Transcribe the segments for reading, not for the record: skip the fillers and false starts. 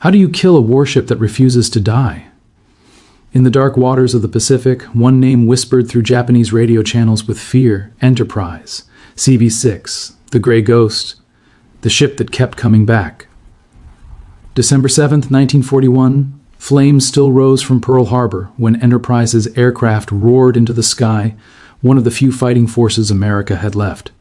How do you kill a warship that refuses to die? In the dark waters of the Pacific, one name whispered through Japanese radio channels with fear: Enterprise, CV-6, the Gray Ghost, the ship that kept coming back. December 7th, 1941, flames still rose from Pearl Harbor when Enterprise's aircraft roared into the sky, one of the few fighting forces America had left.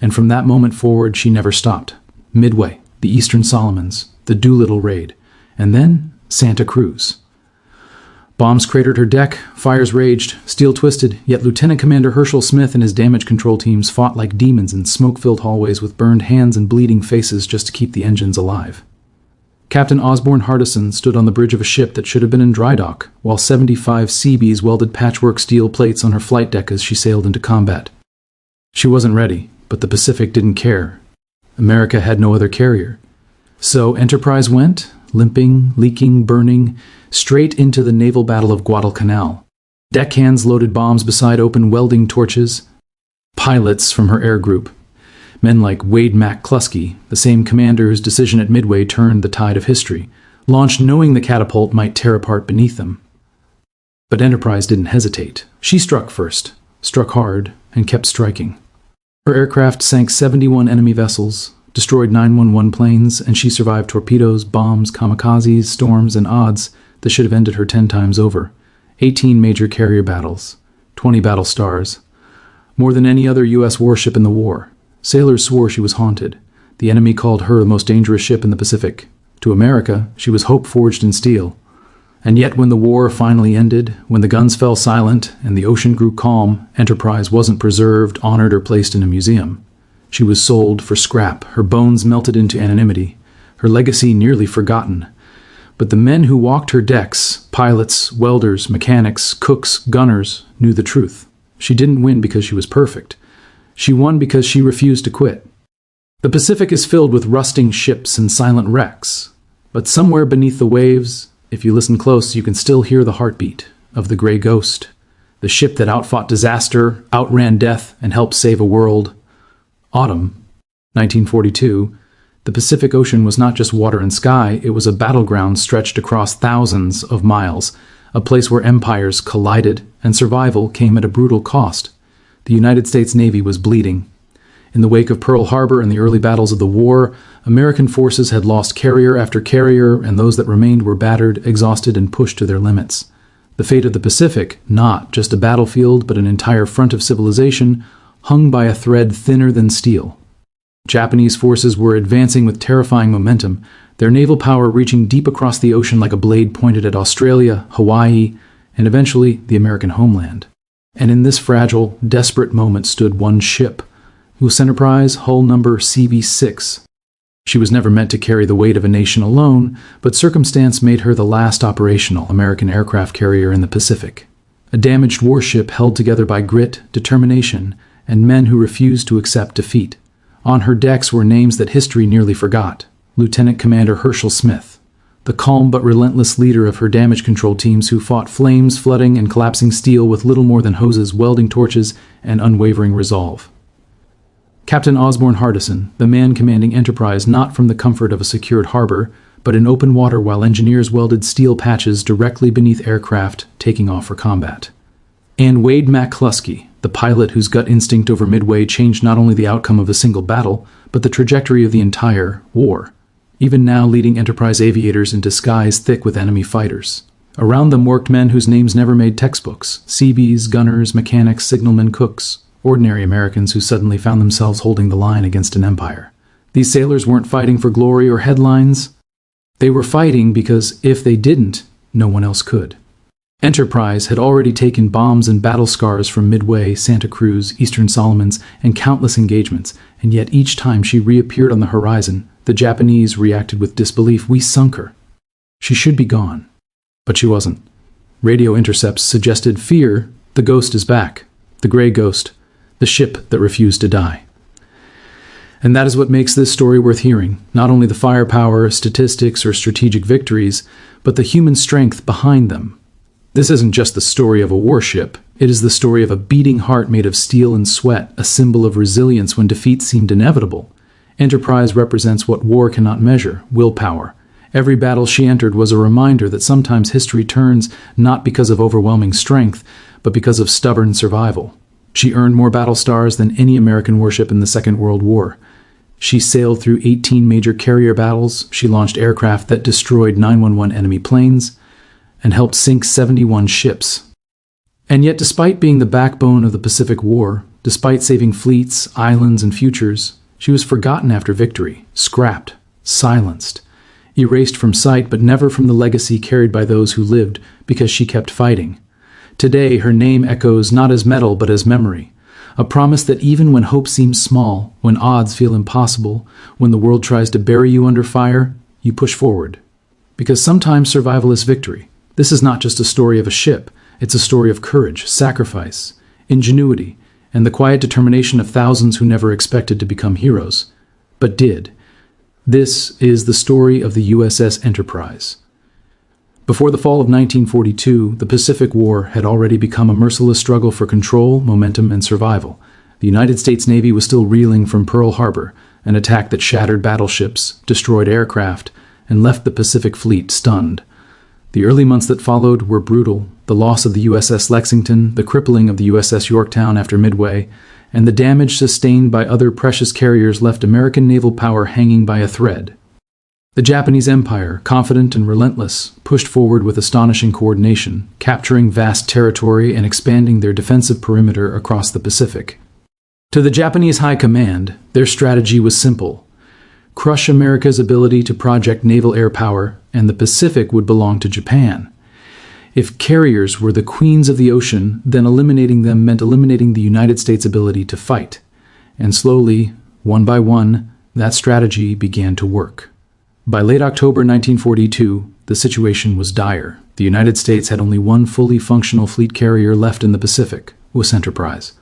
And from that moment forward, she never stopped. Midway, the Eastern Solomons, the Doolittle raid, and then Santa Cruz. Bombs cratered her deck, fires raged, steel twisted, yet Lieutenant Commander Herschel Smith and his damage control teams fought like demons in smoke-filled hallways with burned hands and bleeding faces just to keep the engines alive. Captain Osborne Hardison stood on the bridge of a ship that should have been in dry dock, while 75 Seabees welded patchwork steel plates on her flight deck as she sailed into combat. She wasn't ready, but the Pacific didn't care. America had no other carrier. So Enterprise went, limping, leaking, burning, straight into the naval battle of Guadalcanal. Deckhands loaded bombs beside open welding torches. Pilots from her air group, men like McClusky, the same commander whose decision at Midway turned the tide of history, launched knowing the catapult might tear apart beneath them. But Enterprise didn't hesitate. She struck first, struck hard, and kept striking. Her aircraft sank 71 enemy vessels, destroyed 911 planes, and she survived torpedoes, bombs, kamikazes, storms, and odds that should have ended her 10 times over. 18 major carrier battles, 20 battle stars, more than any other U.S. warship in the war. Sailors swore she was haunted. The enemy called her the most dangerous ship in the Pacific. To America, she was hope forged in steel. And yet when the war finally ended, when the guns fell silent and the ocean grew calm, Enterprise wasn't preserved, honored, or placed in a museum. She was sold for scrap, her bones melted into anonymity, her legacy nearly forgotten. But the men who walked her decks, pilots, welders, mechanics, cooks, gunners, knew the truth. She didn't win because she was perfect. She won because she refused to quit. The Pacific is filled with rusting ships and silent wrecks, but somewhere beneath the waves, if you listen close, you can still hear the heartbeat of the Gray Ghost, the ship that outfought disaster, outran death, and helped save a world. Autumn, 1942, the Pacific Ocean was not just water and sky, it was a battleground stretched across thousands of miles, a place where empires collided and survival came at a brutal cost. The United States Navy was bleeding. In the wake of Pearl Harbor and the early battles of the war, American forces had lost carrier after carrier, and those that remained were battered, exhausted, and pushed to their limits. The fate of the Pacific, not just a battlefield but an entire front of civilization, hung by a thread thinner than steel. Japanese forces were advancing with terrifying momentum, their naval power reaching deep across the ocean like a blade pointed at Australia, Hawaii, and eventually the American homeland. And in this fragile, desperate moment stood one ship, U.S. Enterprise, hull number CV-6. She was never meant to carry the weight of a nation alone, but circumstance made her the last operational American aircraft carrier in the Pacific. A damaged warship held together by grit, determination, and men who refused to accept defeat. On her decks were names that history nearly forgot: Lieutenant Commander Herschel Smith, the calm but relentless leader of her damage control teams who fought flames, flooding, and collapsing steel with little more than hoses, welding torches, and unwavering resolve. Captain Osborne Hardison, the man commanding Enterprise not from the comfort of a secured harbor, but in open water while engineers welded steel patches directly beneath aircraft taking off for combat. And McClusky, the pilot whose gut instinct over Midway changed not only the outcome of a single battle, but the trajectory of the entire war, even now leading Enterprise aviators into skies thick with enemy fighters. Around them worked men whose names never made textbooks: Seabees, gunners, mechanics, signalmen, cooks, ordinary Americans who suddenly found themselves holding the line against an empire. These sailors weren't fighting for glory or headlines. They were fighting because if they didn't, no one else could. Enterprise had already taken bombs and battle scars from Midway, Santa Cruz, Eastern Solomons, and countless engagements, and yet each time she reappeared on the horizon, the Japanese reacted with disbelief. We sunk her. She should be gone. But she wasn't. Radio intercepts suggested, "Fear, the ghost is back. The Gray Ghost, the ship that refused to die." And that is what makes this story worth hearing, not only the firepower, statistics, or strategic victories, but the human strength behind them. This isn't just the story of a warship, it is the story of a beating heart made of steel and sweat, a symbol of resilience when defeat seemed inevitable. Enterprise represents what war cannot measure: willpower, Every battle she entered was a reminder that sometimes history turns not because of overwhelming strength, but because of stubborn survival. She earned more battle stars than any American warship in the Second World War. She sailed through 18 major carrier battles, she launched aircraft that destroyed 911 enemy planes, and helped sink 71 ships. And yet, despite being the backbone of the Pacific War, despite saving fleets, islands, and futures, she was forgotten after victory, scrapped, silenced, erased from sight, but never from the legacy carried by those who lived because she kept fighting. Today, her name echoes not as metal but as memory, a promise that even when hope seems small, when odds feel impossible, when the world tries to bury you under fire, you push forward. Because sometimes survival is victory. This is not just a story of a ship, it's a story of courage, sacrifice, ingenuity, and the quiet determination of thousands who never expected to become heroes, but did. This is the story of the USS Enterprise. Before the fall of 1942, the Pacific War had already become a merciless struggle for control, momentum, and survival. The United States Navy was still reeling from Pearl Harbor, an attack that shattered battleships, destroyed aircraft, and left the Pacific Fleet stunned. The early months that followed were brutal. The loss of the USS Lexington, the crippling of the USS Yorktown after Midway, and the damage sustained by other precious carriers left American naval power hanging by a thread. The Japanese Empire, confident and relentless, pushed forward with astonishing coordination, capturing vast territory and expanding their defensive perimeter across the Pacific. To the Japanese High Command, their strategy was simple: crush America's ability to project naval air power, and the Pacific would belong to Japan. If carriers were the queens of the ocean, then eliminating them meant eliminating the United States' ability to fight. And slowly, one by one, that strategy began to work. By late October 1942, the situation was dire. The United States had only one fully functional fleet carrier left in the Pacific, USS Enterprise.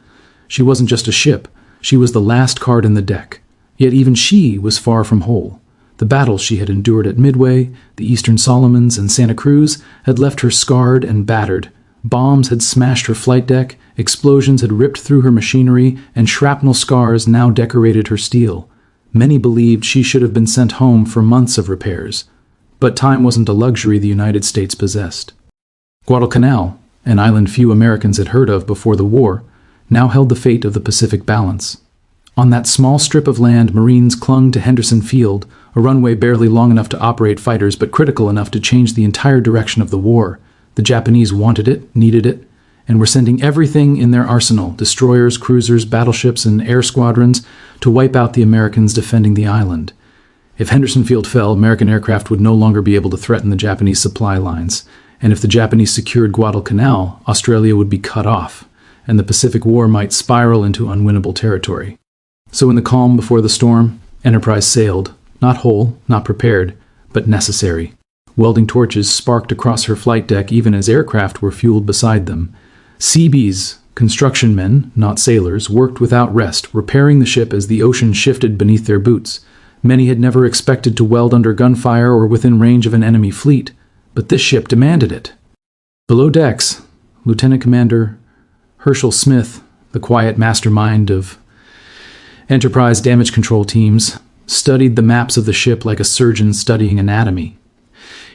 She wasn't just a ship, she was the last card in the deck. Yet even she was far from whole. The battles she had endured at Midway, the Eastern Solomons, and Santa Cruz had left her scarred and battered. Bombs had smashed her flight deck, explosions had ripped through her machinery, and shrapnel scars now decorated her steel. Many believed she should have been sent home for months of repairs. But time wasn't a luxury the United States possessed. Guadalcanal, an island few Americans had heard of before the war, now held the fate of the Pacific balance. On that small strip of land, Marines clung to Henderson Field, a runway barely long enough to operate fighters but critical enough to change the entire direction of the war. The Japanese wanted it, needed it, and were sending everything in their arsenal, destroyers, cruisers, battleships, and air squadrons, to wipe out the Americans defending the island. If Henderson Field fell, American aircraft would no longer be able to threaten the Japanese supply lines, and if the Japanese secured Guadalcanal, Australia would be cut off, and the Pacific War might spiral into unwinnable territory. So in the calm before the storm, Enterprise sailed, not whole, not prepared, but necessary. Welding torches sparked across her flight deck even as aircraft were fueled beside them. Seabees, construction men, not sailors, worked without rest, repairing the ship as the ocean shifted beneath their boots. Many had never expected to weld under gunfire or within range of an enemy fleet, but this ship demanded it. Below decks, Lieutenant Commander Herschel Smith, the quiet mastermind of Enterprise damage control teams, studied the maps of the ship like a surgeon studying anatomy.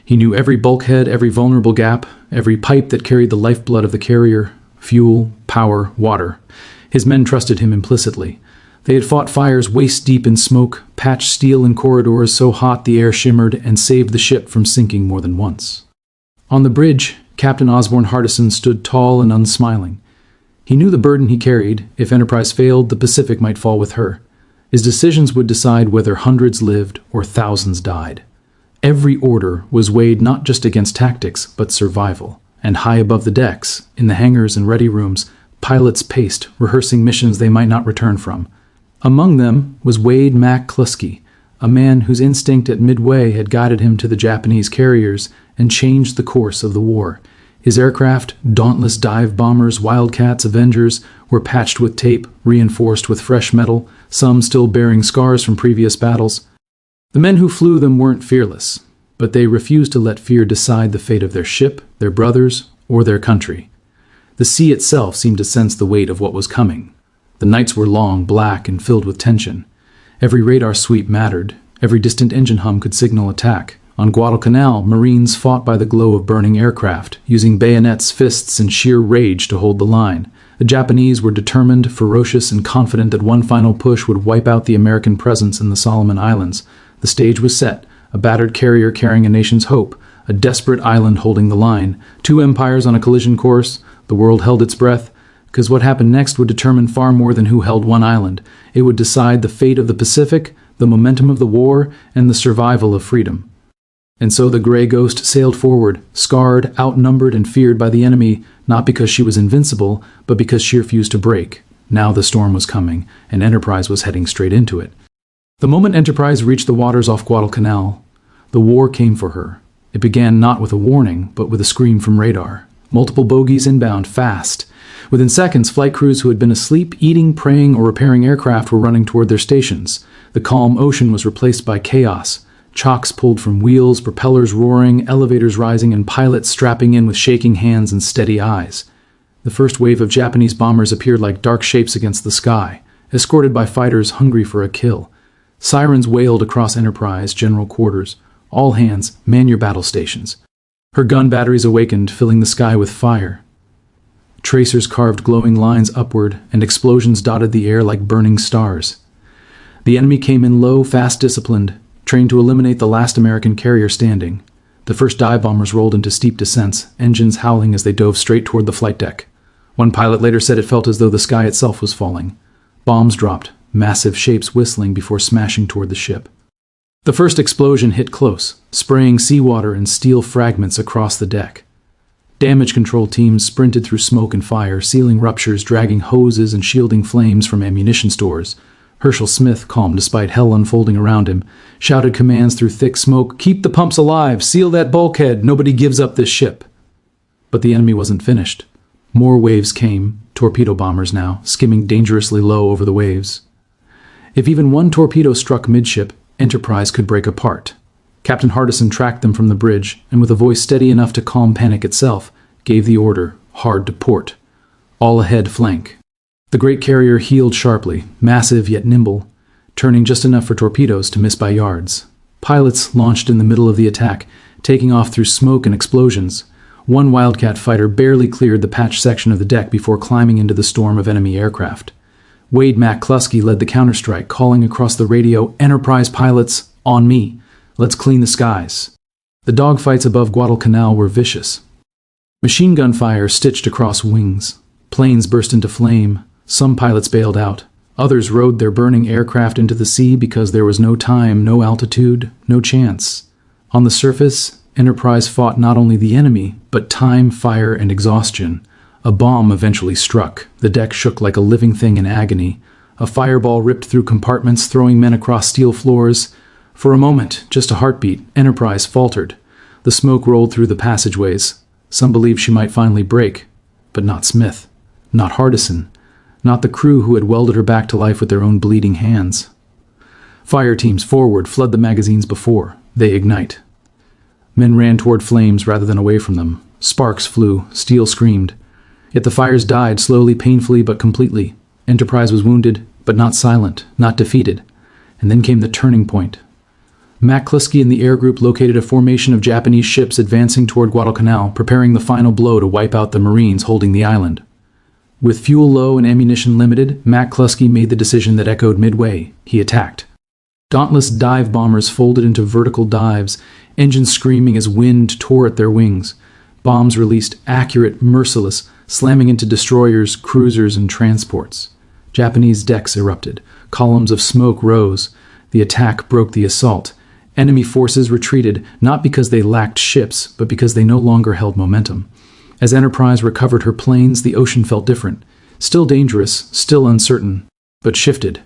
He knew every bulkhead, every vulnerable gap, every pipe that carried the lifeblood of the carrier: fuel, power, water. His men trusted him implicitly. They had fought fires waist-deep in smoke, patched steel in corridors so hot the air shimmered, and saved the ship from sinking more than once. On the bridge, Captain Osborne Hardison stood tall and unsmiling. He knew the burden he carried. If Enterprise failed, the Pacific might fall with her. His decisions would decide whether hundreds lived or thousands died. Every order was weighed not just against tactics, but survival. And high above the decks, in the hangars and ready rooms, pilots paced, rehearsing missions they might not return from. Among them was Wade McClusky, a man whose instinct at Midway had guided him to the Japanese carriers and changed the course of the war. His aircraft, dauntless dive bombers, Wildcats, Avengers, were patched with tape, reinforced with fresh metal, some still bearing scars from previous battles. The men who flew them weren't fearless, but they refused to let fear decide the fate of their ship, their brothers, or their country. The sea itself seemed to sense the weight of what was coming. The nights were long, black, and filled with tension. Every radar sweep mattered. Every distant engine hum could signal attack. On Guadalcanal, Marines fought by the glow of burning aircraft, using bayonets, fists, and sheer rage to hold the line. The Japanese were determined, ferocious, and confident that one final push would wipe out the American presence in the Solomon Islands. The stage was set, a battered carrier carrying a nation's hope, a desperate island holding the line, two empires on a collision course. The world held its breath, because what happened next would determine far more than who held one island. It would decide the fate of the Pacific, the momentum of the war, and the survival of freedom. And so the Gray Ghost sailed forward, scarred, outnumbered, and feared by the enemy, not because she was invincible, but because she refused to break. Now the storm was coming, and Enterprise was heading straight into it. The moment Enterprise reached the waters off Guadalcanal, the war came for her. It began not with a warning, but with a scream from radar. Multiple bogies inbound, fast. Within seconds, flight crews who had been asleep, eating, praying, or repairing aircraft were running toward their stations. The calm ocean was replaced by chaos. Chocks pulled from wheels, propellers roaring, elevators rising, and pilots strapping in with shaking hands and steady eyes. The first wave of Japanese bombers appeared like dark shapes against the sky, escorted by fighters hungry for a kill. Sirens wailed across Enterprise general quarters. All hands, man your battle stations. Her gun batteries awakened, filling the sky with fire. Tracers carved glowing lines upward, and explosions dotted the air like burning stars. The enemy came in low, fast, disciplined, trained to eliminate the last American carrier standing. The first dive bombers rolled into steep descents, engines howling as they dove straight toward the flight deck. One pilot later said it felt as though the sky itself was falling. Bombs dropped, massive shapes whistling before smashing toward the ship. The first explosion hit close, spraying seawater and steel fragments across the deck. Damage control teams sprinted through smoke and fire, sealing ruptures, dragging hoses, and shielding flames from ammunition stores. Herschel Smith, calm despite hell unfolding around him, shouted commands through thick smoke, "Keep the pumps alive! Seal that bulkhead! Nobody gives up this ship!" But the enemy wasn't finished. More waves came, torpedo bombers now, skimming dangerously low over the waves. If even one torpedo struck midship, Enterprise could break apart. Captain Hardison tracked them from the bridge, and with a voice steady enough to calm panic itself, gave the order, hard to port. All ahead flank. The great carrier heeled sharply, massive yet nimble, turning just enough for torpedoes to miss by yards. Pilots launched in the middle of the attack, taking off through smoke and explosions. One Wildcat fighter barely cleared the patched section of the deck before climbing into the storm of enemy aircraft. Wade McClusky led the counterstrike, calling across the radio, "Enterprise pilots, on me. Let's clean the skies." The dogfights above Guadalcanal were vicious. Machine gun fire stitched across wings. Planes burst into flame. Some pilots bailed out. Others rode their burning aircraft into the sea because there was no time, no altitude, no chance. On the surface, Enterprise fought not only the enemy, but time, fire, and exhaustion. A bomb eventually struck. The deck shook like a living thing in agony. A fireball ripped through compartments, throwing men across steel floors. For a moment, just a heartbeat, Enterprise faltered. The smoke rolled through the passageways. Some believed she might finally break. But not Smith. Not Hardison. Not the crew who had welded her back to life with their own bleeding hands. Fire teams forward flood the magazines before. They ignite. Men ran toward flames rather than away from them. Sparks flew. Steel screamed. Yet the fires died slowly, painfully, but completely. Enterprise was wounded, but not silent, not defeated. And then came the turning point. McClusky and the air group located a formation of Japanese ships advancing toward Guadalcanal, preparing the final blow to wipe out the Marines holding the island. With fuel low and ammunition limited, McClusky made the decision that echoed Midway. He attacked. Dauntless dive bombers folded into vertical dives, engines screaming as wind tore at their wings. Bombs released, accurate, merciless, slamming into destroyers, cruisers, and transports. Japanese decks erupted. Columns of smoke rose. The attack broke the assault. Enemy forces retreated, not because they lacked ships, but because they no longer held momentum. As Enterprise recovered her planes, the ocean felt different. Still dangerous, still uncertain, but shifted.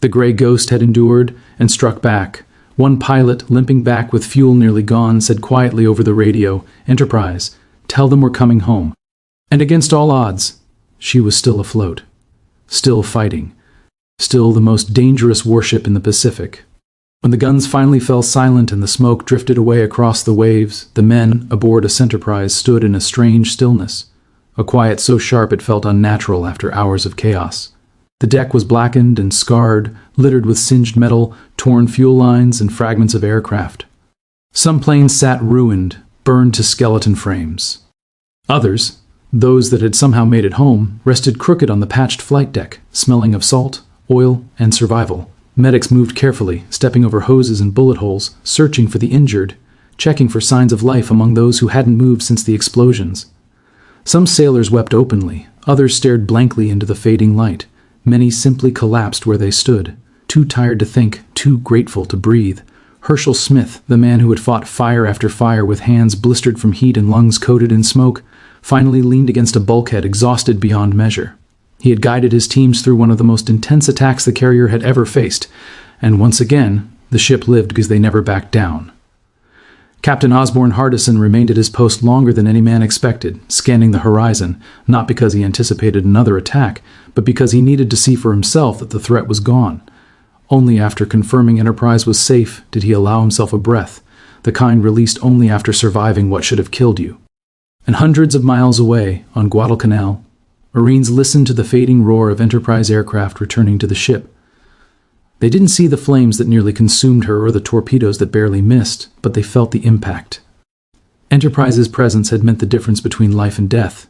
The Gray Ghost had endured and struck back. One pilot, limping back with fuel nearly gone, said quietly over the radio, "Enterprise, tell them we're coming home." And against all odds, she was still afloat. Still fighting. Still the most dangerous warship in the Pacific. When the guns finally fell silent and the smoke drifted away across the waves, the men aboard USS Enterprise stood in a strange stillness, a quiet so sharp it felt unnatural after hours of chaos. The deck was blackened and scarred, littered with singed metal, torn fuel lines, and fragments of aircraft. Some planes sat ruined, burned to skeleton frames. Others, those that had somehow made it home, rested crooked on the patched flight deck, smelling of salt, oil, and survival. Medics moved carefully, stepping over hoses and bullet holes, searching for the injured, checking for signs of life among those who hadn't moved since the explosions. Some sailors wept openly, others stared blankly into the fading light. Many simply collapsed where they stood, too tired to think, too grateful to breathe. Herschel Smith, the man who had fought fire after fire with hands blistered from heat and lungs coated in smoke, finally leaned against a bulkhead, exhausted beyond measure. He had guided his teams through one of the most intense attacks the carrier had ever faced, and once again, the ship lived because they never backed down. Captain Osborne Hardison remained at his post longer than any man expected, scanning the horizon, not because he anticipated another attack, but because he needed to see for himself that the threat was gone. Only after confirming Enterprise was safe did he allow himself a breath, the kind released only after surviving what should have killed you. And hundreds of miles away, on Guadalcanal, Marines listened to the fading roar of Enterprise aircraft returning to the ship. They didn't see the flames that nearly consumed her or the torpedoes that barely missed, but they felt the impact. Enterprise's presence had meant the difference between life and death.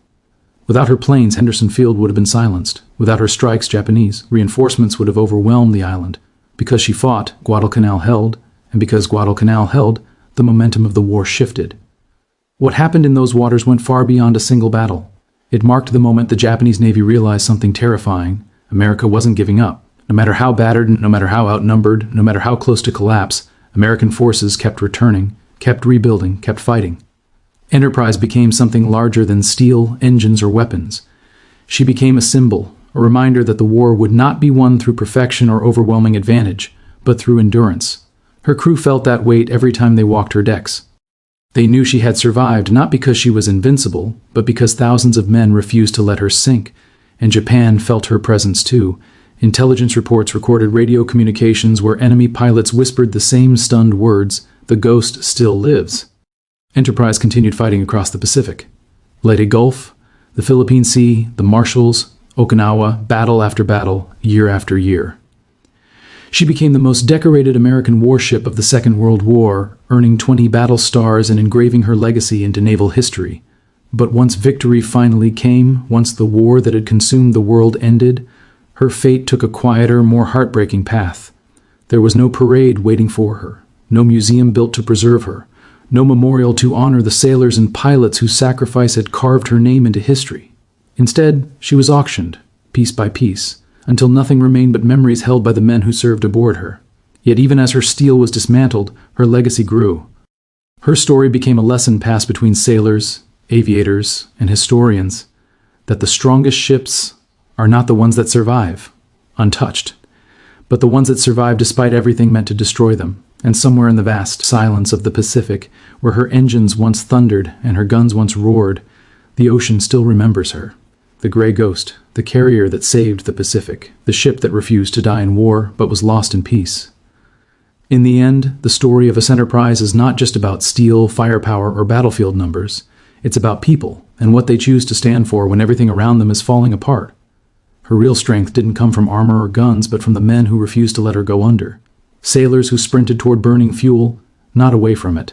Without her planes, Henderson Field would have been silenced. Without her strikes, Japanese reinforcements would have overwhelmed the island. Because she fought, Guadalcanal held, and because Guadalcanal held, the momentum of the war shifted. What happened in those waters went far beyond a single battle. It marked the moment the Japanese Navy realized something terrifying. America wasn't giving up. No matter how battered, no matter how outnumbered, no matter how close to collapse, American forces kept returning, kept rebuilding, kept fighting. Enterprise became something larger than steel, engines, or weapons. She became a symbol, a reminder that the war would not be won through perfection or overwhelming advantage, but through endurance. Her crew felt that weight every time they walked her decks. They knew she had survived not because she was invincible, but because thousands of men refused to let her sink, and Japan felt her presence too. Intelligence reports recorded radio communications where enemy pilots whispered the same stunned words, "The ghost still lives." Enterprise continued fighting across the Pacific. Leyte Gulf, the Philippine Sea, the Marshalls, Okinawa, battle after battle, year after year. She became the most decorated American warship of the Second World War, earning 20 battle stars and engraving her legacy into naval history. But once victory finally came, once the war that had consumed the world ended, her fate took a quieter, more heartbreaking path. There was no parade waiting for her, no museum built to preserve her, no memorial to honor the sailors and pilots whose sacrifice had carved her name into history. Instead, she was auctioned, piece by piece, until nothing remained but memories held by the men who served aboard her. Yet even as her steel was dismantled, her legacy grew. Her story became a lesson passed between sailors, aviators, and historians, that the strongest ships are not the ones that survive, untouched, but the ones that survive despite everything meant to destroy them. And somewhere in the vast silence of the Pacific, where her engines once thundered and her guns once roared, the ocean still remembers her. The gray ghost, the carrier that saved the Pacific, the ship that refused to die in war but was lost in peace. In the end, the story of USS Enterprise is not just about steel, firepower, or battlefield numbers. It's about people and what they choose to stand for when everything around them is falling apart. Her real strength didn't come from armor or guns, but from the men who refused to let her go under. Sailors who sprinted toward burning fuel, not away from it.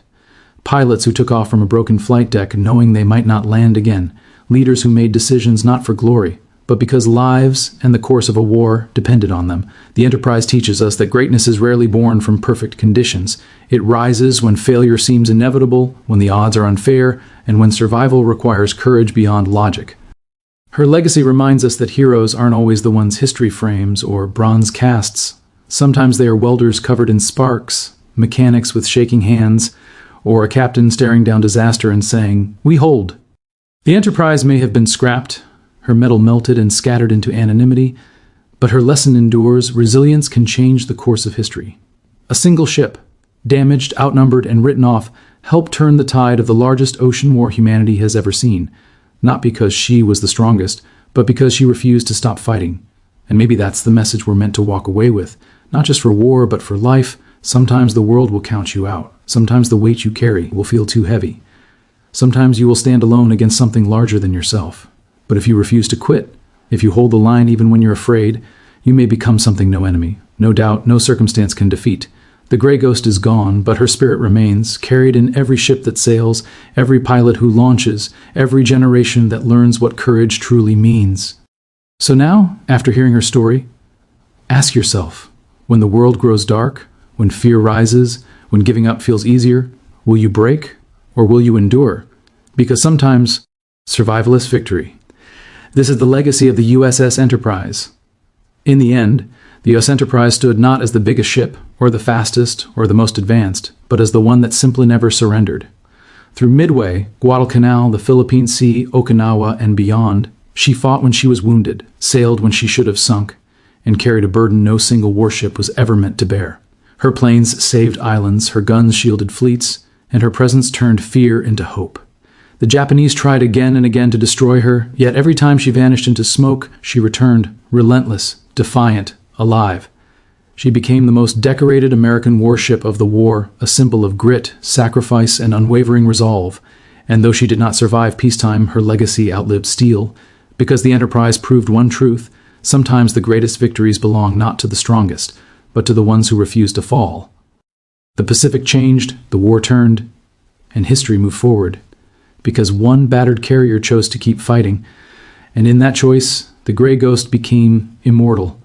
Pilots who took off from a broken flight deck knowing they might not land again. Leaders who made decisions not for glory, but because lives and the course of a war depended on them. The Enterprise teaches us that greatness is rarely born from perfect conditions. It rises when failure seems inevitable, when the odds are unfair, and when survival requires courage beyond logic. Her legacy reminds us that heroes aren't always the ones history frames or bronze casts. Sometimes they are welders covered in sparks, mechanics with shaking hands, or a captain staring down disaster and saying, "We hold." The Enterprise may have been scrapped, her metal melted and scattered into anonymity, but her lesson endures. Resilience can change the course of history. A single ship, damaged, outnumbered, and written off, helped turn the tide of the largest ocean war humanity has ever seen, not because she was the strongest, but because she refused to stop fighting. And maybe that's the message we're meant to walk away with, not just for war, but for life. Sometimes the world will count you out. Sometimes the weight you carry will feel too heavy. Sometimes you will stand alone against something larger than yourself. But if you refuse to quit, if you hold the line even when you're afraid, you may become something no enemy, no doubt, no circumstance can defeat. The Grey Ghost is gone, but her spirit remains, carried in every ship that sails, every pilot who launches, every generation that learns what courage truly means. So now, after hearing her story, ask yourself, when the world grows dark, when fear rises, when giving up feels easier, will you break or will you endure? Because sometimes survival is victory. This is the legacy of the USS Enterprise. In the end, the USS Enterprise stood not as the biggest ship, or the fastest, or the most advanced, but as the one that simply never surrendered. Through Midway, Guadalcanal, the Philippine Sea, Okinawa, and beyond, she fought when she was wounded, sailed when she should have sunk, and carried a burden no single warship was ever meant to bear. Her planes saved islands, her guns shielded fleets, and her presence turned fear into hope. The Japanese tried again and again to destroy her, yet every time she vanished into smoke, she returned, relentless, defiant, alive. She became the most decorated American warship of the war, a symbol of grit, sacrifice, and unwavering resolve. And though she did not survive peacetime, her legacy outlived steel. Because the Enterprise proved one truth: sometimes the greatest victories belong not to the strongest, but to the ones who refuse to fall. The Pacific changed, the war turned, and history moved forward. Because one battered carrier chose to keep fighting, and in that choice, the Grey Ghost became immortal.